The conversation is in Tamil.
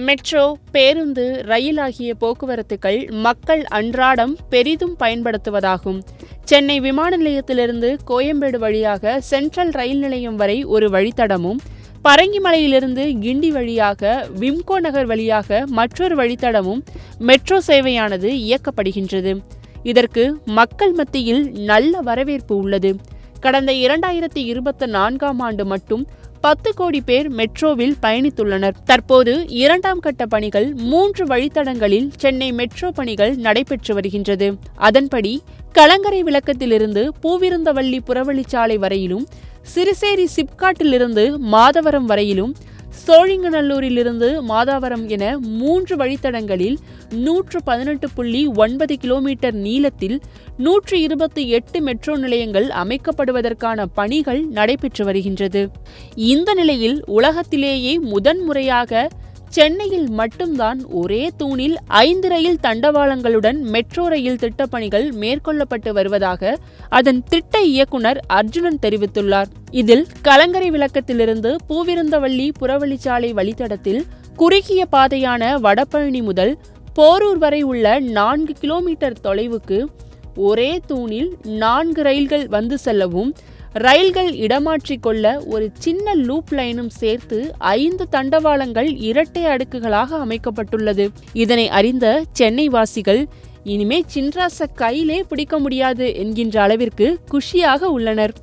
மெட்ரோ, பேருந்து, ரயில் ஆகிய போக்குவரத்துகள் மக்கள் அன்றாடம் பெரிதும் பயன்படுத்துவதாகும். சென்னை விமான நிலையத்திலிருந்து கோயம்பேடு வழியாக சென்ட்ரல் ரயில் நிலையம் வரை ஒரு வழித்தடமும், பரங்கிமலையிலிருந்து கிண்டி வழியாக விம்கோ நகர் வழியாக மற்றொரு வழித்தடமும் மெட்ரோ சேவையானது இயக்கப்படுகின்றது. இதற்கு மக்கள் மத்தியில் நல்ல வரவேற்பு உள்ளது. கடந்த 2024ஆம் ஆண்டு மட்டும் 10 கோடி பேர் மெட்ரோவில் பயணித்துள்ளனர். தற்போது 2ஆம் கட்ட பணிகள் 3 வழித்தடங்களில் சென்னை மெட்ரோ பணிகள் நடைபெற்று வருகின்றது. அதன்படி கலங்கரை விளக்கத்திலிருந்து பூவிருந்தவல்லி புறவழிச்சாலை வரையிலும், சிறுசேரி சிப்காட்டிலிருந்து மாதவரம் வரையிலும், சோழிங்கநல்லூரிலிருந்து மாதாவரம் என 3 வழித்தடங்களில் 118.9 கிலோமீட்டர் நீளத்தில் 128 மெட்ரோ நிலையங்கள் அமைக்கப்படுவதற்கான பணிகள் நடைபெற்று வருகின்றது. இந்த நிலையில் உலகத்திலேயே முதன்முறையாக சென்னையில் மட்டும்தான் ஒரே தூணில் 5 ரயில் தண்டவாளங்களுடன் மெட்ரோ ரயில் திட்டப்பணிகள் மேற்கொள்ளப்பட்டு வருவதாக அதன் திட்ட இயக்குனர் அர்ஜுனன் தெரிவித்துள்ளார். இதில் கலங்கரை விளக்கத்திலிருந்து பூவிருந்தவல்லி புறவழிச்சாலை வழித்தடத்தில் குறுகிய பாதையான வடபழனி முதல் போரூர் வரை உள்ள 4 கிலோமீட்டர் தொலைவுக்கு ஒரே தூணில் 4 ரயில்கள் வந்து செல்லவும், ரயில்கள் இடமாற்றிக் கொள்ள ஒரு சின்ன லூப் லைனும் சேர்த்து 5 தண்டவாளங்கள் இரட்டை அடுக்குகளாக அமைக்கப்பட்டுள்ளது. இதனை அறிந்த சென்னை வாசிகள் இனிமே சின்ராச கையிலே பிடிக்க முடியாது என்கின்ற அளவிற்கு குஷியாக உள்ளனர்.